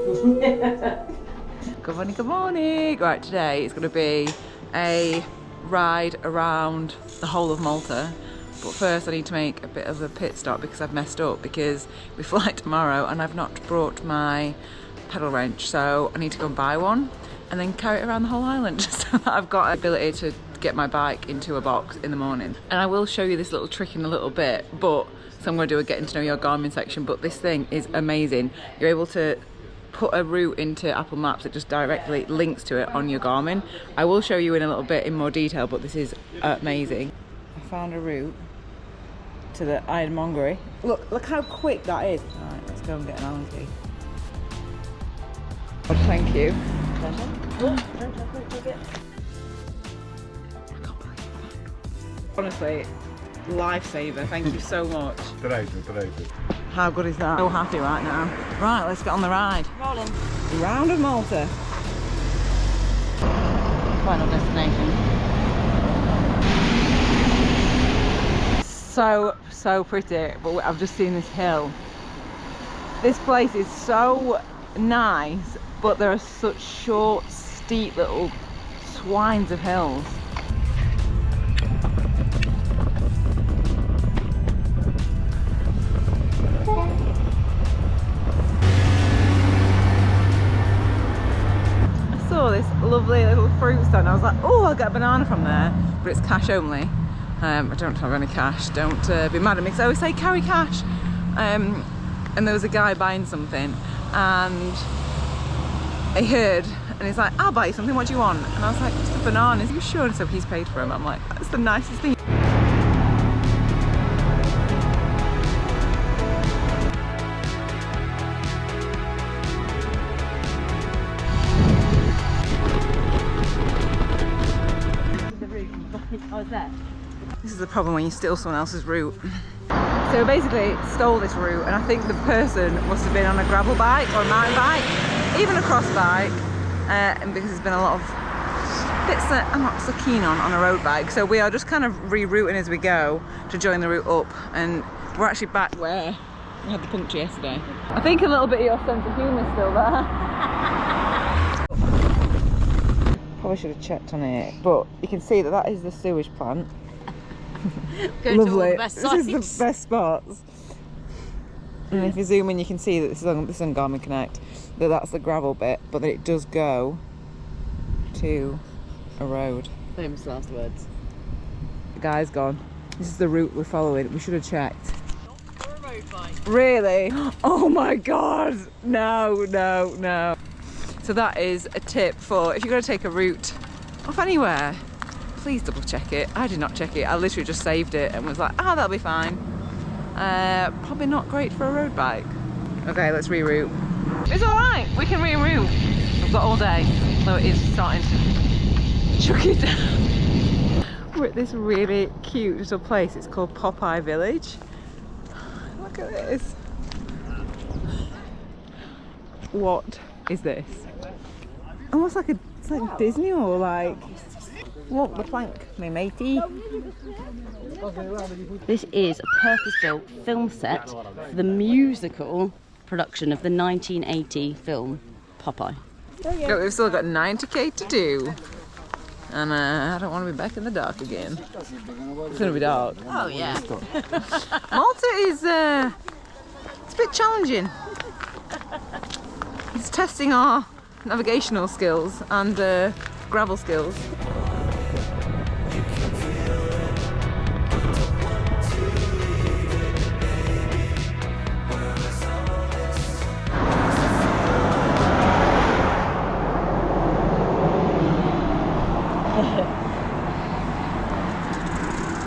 Good morning, good morning. Right, today it's going to be a ride around the whole of Malta. But first I need to make a bit of a pit stop because I've messed up, because we fly tomorrow and I've not brought my pedal wrench. So I need to go and buy one and then carry it around the whole island so that I've got the ability to get my bike into a box in the morning. And I will show you this little trick in a little bit, but so I'm going to do a getting to know your Garmin section. But this thing is amazing. You're able to put a route into Apple Maps that just directly links to it on your Garmin. I will show you in a little bit in more detail, but this is amazing. I found a route to the ironmongery. Look how quick that is. All right, let's go and get an Allen key. Oh, thank you. Pleasure. Oh, don't take it. Honestly, lifesaver. Thank you so much. Today. How good is that? So happy right now. Right, let's get on the ride. Rolling. Round of Malta. Final destination. So pretty, but I've just seen this hill. This place is so nice, but there are such short, steep little swines of hills. This lovely little fruit stand. I was like, oh, I'll get a banana from there, but it's cash only. I don't have any cash. Don't be mad at me because I always say carry cash. And there was a guy buying something, and he heard, and he's like, I'll buy you something. What do you want? And I was like, just a banana. Are you sure? And so he's paid for him. I'm like, that's the nicest thing. I was there. This is the problem when you steal someone else's route. So basically stole this route, and I think the person must have been on a gravel bike or a mountain bike, even a cross bike, and because there's been a lot of bits that I'm not so keen on a road bike. So we are just kind of rerouting as we go to join the route up, and we're actually back where we had the puncture yesterday. I think a little bit of your sense of humour is still there. Probably should have checked on it, but you can see that that is the sewage plant. Lovely. This is the best spots. And if you zoom in, you can see that this is on Garmin Connect, that that's the gravel bit, but that it does go to a road. Famous last words. The guy's gone. This is the route we're following. We should have checked. Not for a road bike. Really? Oh my god! No. So that is a tip for if you're going to take a route off anywhere, please double check it. I did not check it. I literally just saved it and was like, that'll be fine. Probably not great for a road bike. Okay, let's reroute. It's all right. We can reroute. We've got all day, though it is starting to chuck it down. We're at this really cute little place. It's called Popeye Village. Look at this. What is this? Almost like it's like Disney, or like walk the plank, my matey. This is a purpose-built film set for the musical production of the 1980 film Popeye. But we've still got 90k to do, and I don't want to be back in the dark again. It's gonna be dark. Oh yeah. Malta is it's a bit challenging. It's testing our navigational skills and gravel skills.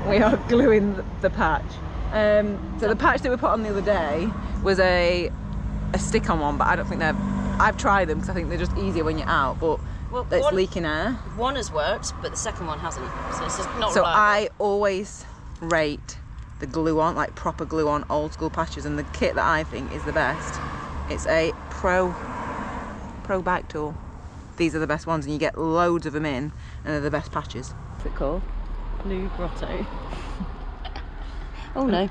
We are gluing the patch. So the patch that we put on the other day was a stick-on one, but I don't think they're... I've tried them because I think they're just easier when you're out, but it's leaking air. One has worked, but the second one hasn't. So it's just not So reliable. I always rate the glue-on, like proper glue-on, old-school patches, and the kit that I think is the best, it's a Pro bike tool. These are the best ones, and you get loads of them in, and they're the best patches. What's it called? Blue Grotto. Oh no.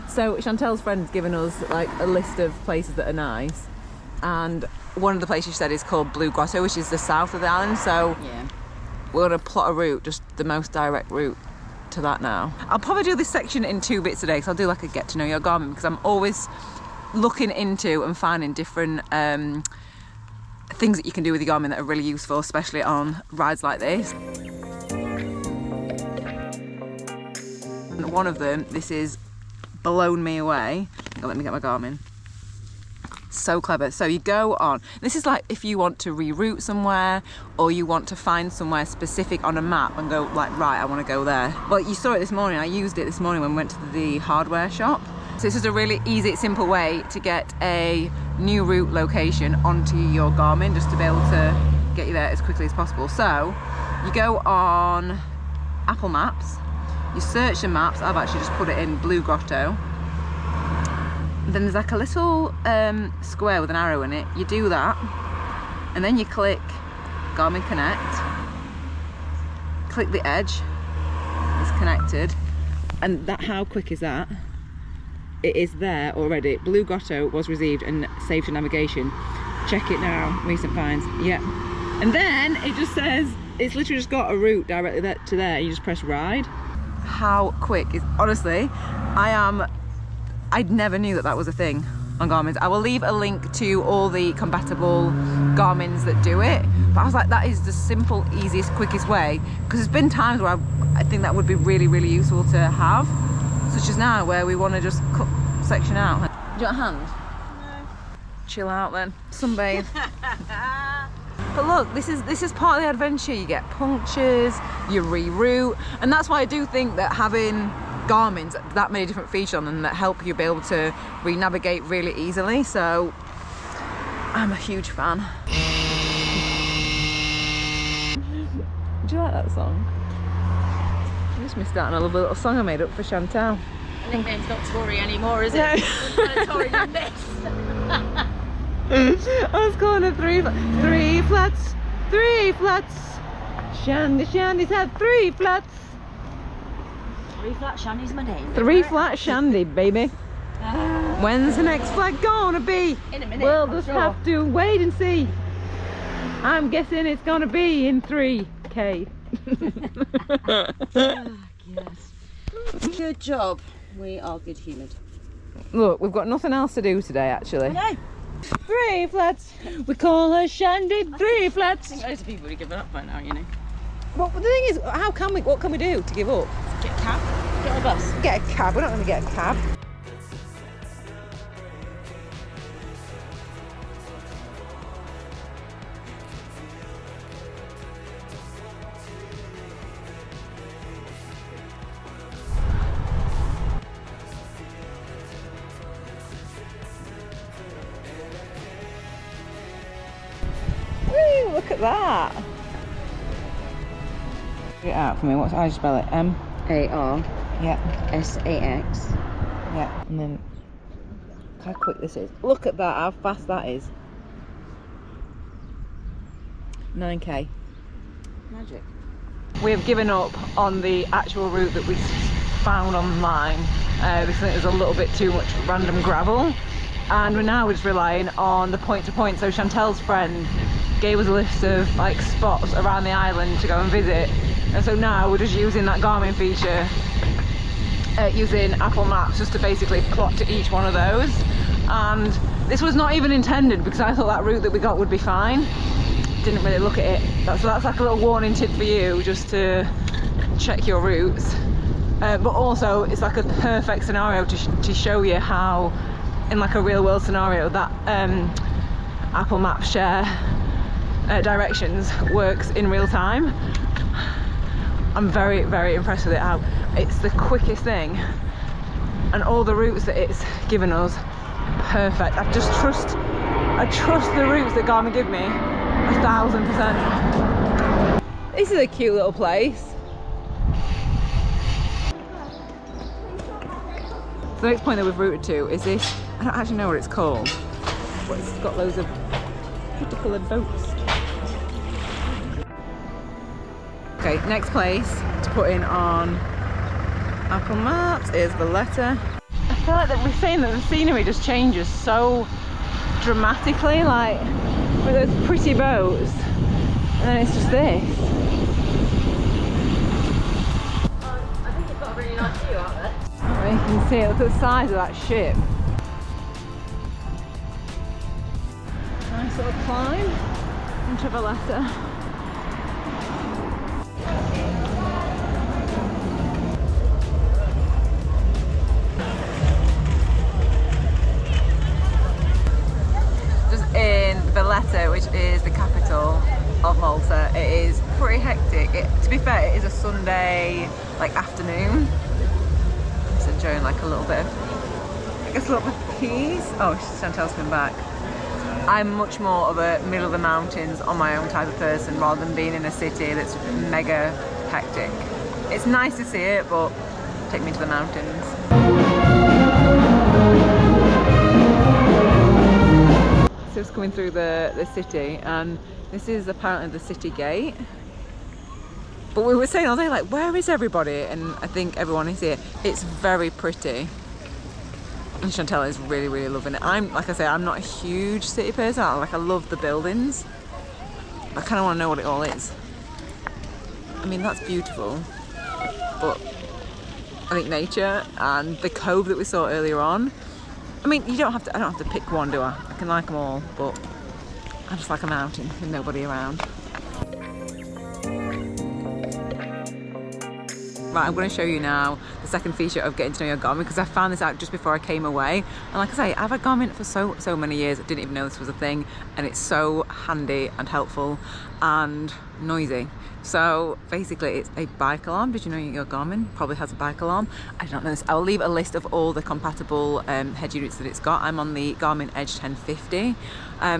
So Chantel's friend's given us like a list of places that are nice. and one of the places she said is called Blue Grotto, which is the south of the island. So Yeah. we're gonna plot a route, just the most direct route to that now. I'll probably do this section in 2 bits today, because I'll do like a get to know your Garmin, because I'm always looking into and finding different things that you can do with your Garmin that are really useful, especially on rides like this. And one of them, this is blown me away. Oh, let me get my Garmin. So clever. So you go on, this is like if you want to reroute somewhere, or you want to find somewhere specific on a map and go like, right, I want to go there. Well, you saw it this morning. I used it this morning when we went to the hardware shop. So this is a really easy, simple way to get a new route location onto your Garmin, just to be able to get you there as quickly as possible. So you go on Apple Maps, you search the maps. I've actually just put it in Blue Grotto. Then there's like a little square with an arrow in it. You do that, and then you click Garmin Connect, click the edge, it's connected, and that, how quick is that? It is there already. Blue Grotto was received and saved to navigation. Check it now, recent finds, yep. And then it just says, it's literally just got a route directly there to there. You just press ride. How quick is, honestly, I never knew that that was a thing on Garmin's. I will leave a link to all the compatible Garmin's that do it, but I was like, that is the simple, easiest, quickest way, because there's been times where I think that would be really, really useful to have, such as now where we want to just cut section out. Do you want a hand? No. Chill out then, sunbathe. But look, this is part of the adventure. You get punctures, you reroute, and that's why I do think that having Garmin's that many different features on them that help you be able to re-navigate really easily. So I'm a huge fan. Do you like that song? I just missed out on a little song I made up for Chantal. I think it's not Tory anymore, is it? No. It's not a Tory than this. I was calling it three flats. Shandy's had 3 flats. 3 flat Shandy's my name. 3 flat Shandy, baby. When's the next flat gonna be? In a minute. We'll just have to wait and see. I'm guessing it's gonna be in 3K. Yes. Good job. We are good humoured. Look, we've got nothing else to do today, actually. I know. 3 flats. We call her Shandy 3 flats. I think loads of people would have given up by now, you know. Well, the thing is, what can we do to give up? Get a cab. Get on a bus. Get a cab. We're not going to get a cab. Woo, look at that. Get it out for me. How do you spell it? A-R. Yeah. S-A-X. Yeah. And then look how quick this is. Look at that, how fast that is. 9K. Magic. We have given up on the actual route that we found online because it was a little bit too much random gravel, and we're now just relying on the point to point. So Chantel's friend gave us a list of like spots around the island to go and visit, and so now we're just using that Garmin feature, using Apple Maps just to basically plot to each one of those. And this was not even intended, because I thought that route that we got would be fine. Didn't really look at it. That's like a little warning tip for you, just to check your routes. But also it's like a perfect scenario to show you how, in like a real world scenario, that Apple Maps share directions works in real time. I'm very, very impressed with it, how it's the quickest thing, and all the routes that it's given us, perfect. I trust the routes that Garmin give me 1000%. This is a cute little place. The next point that we've routed to is this, I don't actually know what it's called, but it's got loads of pretty coloured boats. Okay, next place to put in on Apple Maps is Valletta. I feel like that we're saying that the scenery just changes so dramatically, like with those pretty boats, and then it's just this. I think you've got a really nice view out there. Oh, you can see it, look at the size of that ship. Nice little climb into Valletta. Just in Valletta, which is the capital of Malta, it is pretty hectic. To be fair, it is a Sunday like afternoon. I'm just enjoying like a little bit of, I guess, a little bit of peace. Oh, Chantel's coming back. I'm much more of a middle of the mountains on my own type of person rather than being in a city that's mega hectic. It's nice to see it, but take me to the mountains. So it's coming through the city, and this is apparently the city gate. But we were saying all day, like, where is everybody? And I think everyone is here. It's very pretty. And Chantel is really, really loving it. Like I say, I'm not a huge city person. I love the buildings. I kind of want to know what it all is. I mean, that's beautiful. But I think nature and the cove that we saw earlier on. I mean, I don't have to pick one, do I? I can like them all, but I just like a mountain with nobody around. Right, I'm going to show you now the second feature of getting to know your Garmin, because I found this out just before I came away. And like I say, I've had Garmin for so many years. I didn't even know this was a thing, and it's so handy and helpful and noisy. So basically it's a bike alarm. Did you know your Garmin probably has a bike alarm? I don't know this. I'll leave a list of all the compatible head units that it's got. I'm on the Garmin Edge 1050.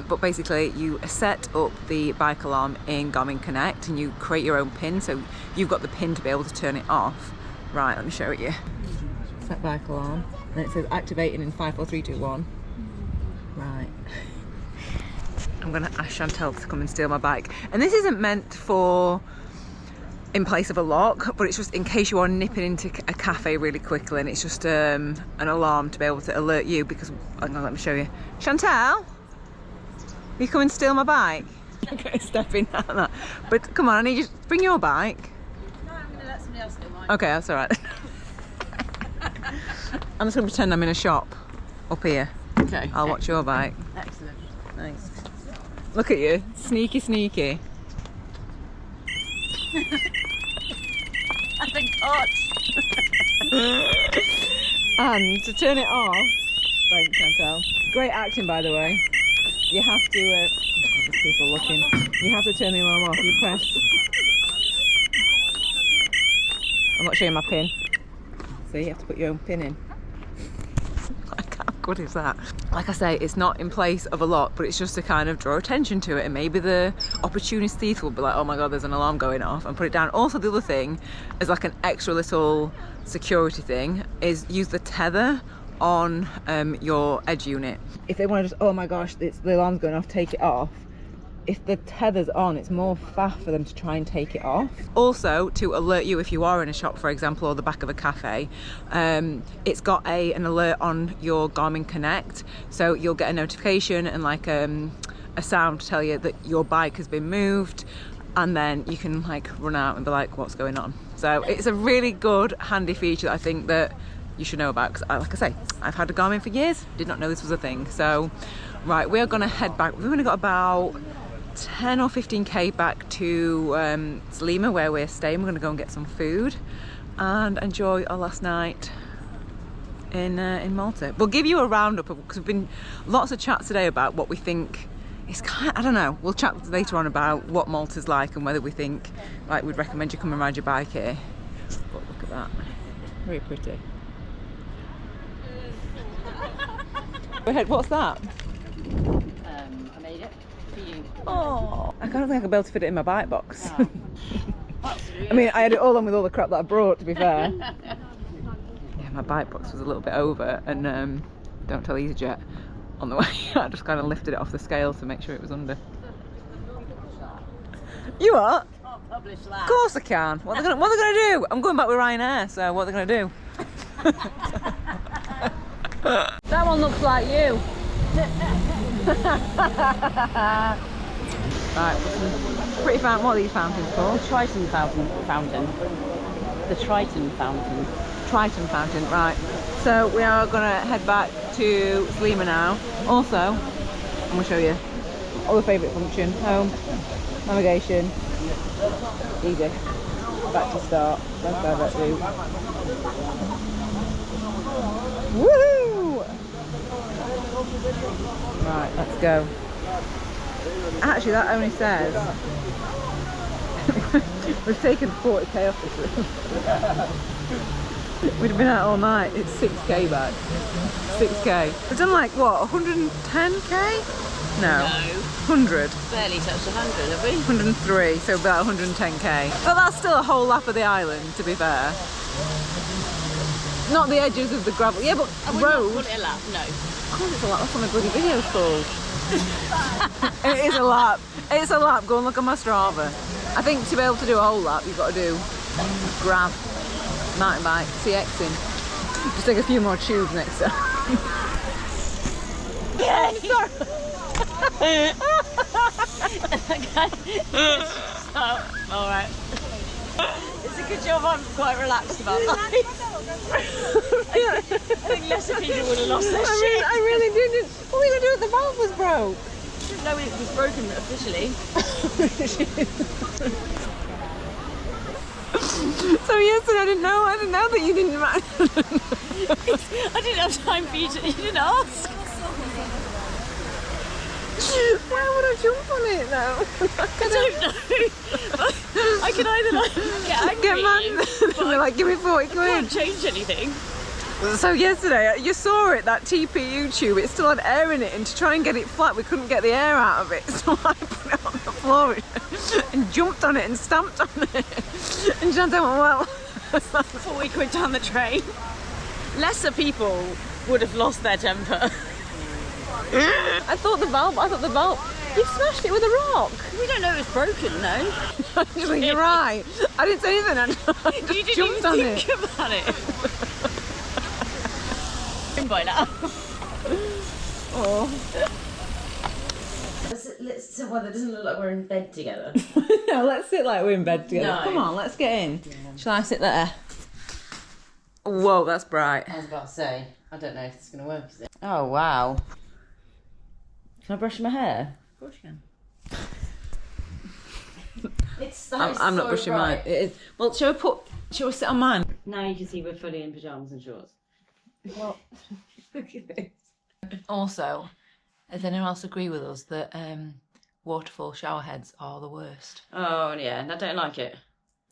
But basically you set up the bike alarm in Garmin Connect and you create your own pin, so you've got the pin to be able to turn it off. Right, let me show it you. Set bike alarm, and it says activating in 5, 4, 3, 2, 1. Right. I'm gonna ask Chantel to come and steal my bike. And this isn't meant for in place of a lock, but it's just in case you are nipping into a cafe really quickly, and it's just an alarm to be able to alert you, because, hang on, let me show you. Chantel? You come and steal my bike? Okay, stepping out of that. But come on, I need you to bring your bike. No, I'm going to let somebody else steal mine. Okay, that's all right. I'm just going to pretend I'm in a shop up here. Okay. I'll watch your bike. Excellent. Nice. Look at you, sneaky, sneaky. I've been caught. And to turn it off, thanks Chantel. Great acting, by the way. You have to, there's people looking. You have to turn the alarm off. You press. I'm not showing my pin. So you have to put your own pin in. Like, how good is that? Like I say, it's not in place of a lock, but it's just to kind of draw attention to it, and maybe the opportunist thief will be like, oh my god, there's an alarm going off, and put it down. Also, the other thing is like an extra little security thing is use the tether on your Edge unit. If they want to just, oh my gosh, the alarm's going off, take it off. If the tether's on, it's more faff for them to try and take it off. Also, to alert you if you are in a shop, for example, or the back of a cafe, it's got an alert on your Garmin Connect, so you'll get a notification and like a sound to tell you that your bike has been moved, and then you can like run out and be like, what's going on? So it's a really good, handy feature that I think that you should know about, because like I say, I've had a Garmin for years, did not know this was a thing. So right, we are going to head back. We've only got about 10 or 15k back to Slima, where we're staying. We're going to go and get some food and enjoy our last night in Malta. We'll give you a roundup, because we've been lots of chats today about what we think. It's kind of, I don't know, we'll chat later on about what Malta's like and whether we think like we'd recommend you come and ride your bike here. But look at that, very pretty. Go ahead, what's that? I made it for you. Oh, I don't think I could be able to fit it in my bike box. Oh. That's really I mean, I had it all on with all the crap that I brought, to be fair. Yeah, my bike box was a little bit over, and don't tell EasyJet on the way. I just kind of lifted it off the scale to make sure it was under. You what? Can't publish that. Of course I can. What are they gonna do? I'm going back with Ryanair, so what are they gonna do? That one looks like you. Right, pretty fountain. What are these fountains called? The Triton fountain. The Triton fountain. Triton fountain, right. So we are gonna head back to Slima now. Also, I'm gonna show you other favourite function. Home, navigation, easy. Back to start. Let's go back to. Woohoo! Right, let's go. Actually, that only says we've taken 40k off this room. We'd have been out all night. It's 6k back. 6k. We've done like what, 110k? No. 100. Barely touched 100, have we? 103, so about 110k. But that's still a whole lap of the island, to be fair. Not the edges of the gravel. Yeah, but road. Not a lap, no. Of course it's a lap. That's what my bloody video's called. It is a lap. It's a lap. Go and look on my Strava. I think to be able to do a whole lap, you've got to do grab, mountain bike, CXing. Just take a few more tubes next time. Yay! Sorry. All right. It's a good job I'm quite relaxed about life. I think lesser people would have lost their shit. I really didn't. What were we going to do if the valve was broke? No, it was broken officially. So yesterday I didn't know that you didn't mind. I didn't have time for you to. You didn't ask. Why would I jump on it though? I don't know. I can either like get angry mad and be like, give me 40 I can't quid. change anything. So yesterday, you saw it, that TPU tube, it still had air in it, and to try and get it flat, we couldn't get the air out of it. So I put it on the floor and jumped on it and stamped on it. And Chantal went, well, 40 quid down the drain. Lesser people would have lost their temper. I thought the valve, you smashed it with a rock. We don't know it was broken, no. Actually, you're right. I didn't say anything, I just You didn't jumped even on think it. about it. By now. Oh. Let's sit one that doesn't look like we're in bed together. No, let's sit like we're in bed together. No. Come on, let's get in. Yeah. Shall I sit there? Whoa, that's bright. I was about to say, I don't know if it's going to work, is it? Oh, wow. Can I brush my hair? Of course you can. I'm not brushing mine. It is. Well, shall we sit on mine? Now you can see we're fully in pyjamas and shorts. Well, look at this. Also, does anyone else agree with us that waterfall shower heads are the worst? Oh, yeah, and I don't like it.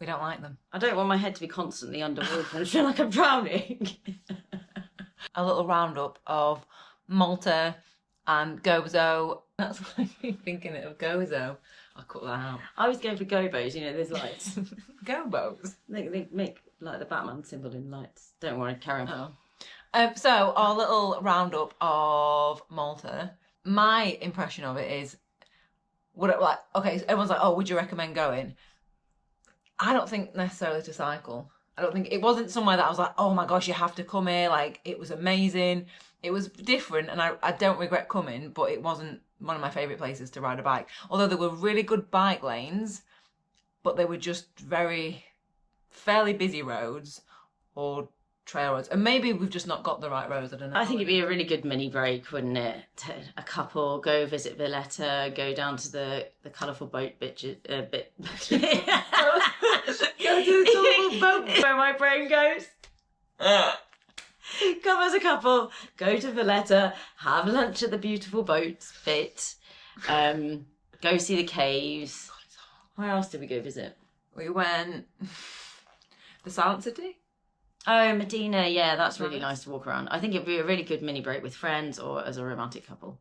We don't like them. I don't want my head to be constantly underwater and feel like I'm drowning. A little roundup of Malta and Gozo. That's what I keep thinking of, Gozo. I'll cut that out. I was going for gobos, you know, there's lights. Gobos? They make like the Batman symbol in lights. Don't worry, carry on. Oh. So our little roundup of Malta. My impression of it is, okay, so everyone's like, oh, would you recommend going? I don't think necessarily to cycle. I don't think, it wasn't somewhere that I was like, oh my gosh, you have to come here. Like, it was amazing. It was different, and I don't regret coming, but it wasn't one of my favourite places to ride a bike. Although there were really good bike lanes, but they were just fairly busy roads or trail roads. And maybe we've just not got the right roads, I don't know. I think it'd be a really good mini break, wouldn't it? A couple, go visit Valletta, go down to the colourful boat bit. Go to the colourful boat where my brain goes. Come as a couple, go to Valletta, have lunch at the beautiful boats bit, go see the caves. Where else did we go visit? We went the Silent City. Oh, Medina, yeah, that's really nice to walk around. I think it'd be a really good mini break with friends or as a romantic couple.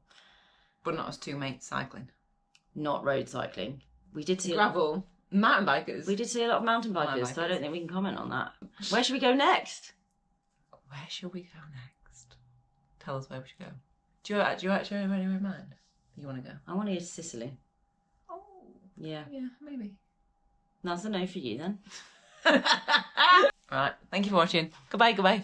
But not as two mates cycling. Not road cycling. We did see gravel, mountain bikers. We did see a lot of mountain bikers, so I don't think we can comment on that. Where should we go next? Where should we go next? Tell us where we should go. Do you actually have anywhere in mind you want to go? I want to go to Sicily. Oh. Yeah. Yeah, maybe. That's a no for you then. Right, thank you for watching. Goodbye. Goodbye.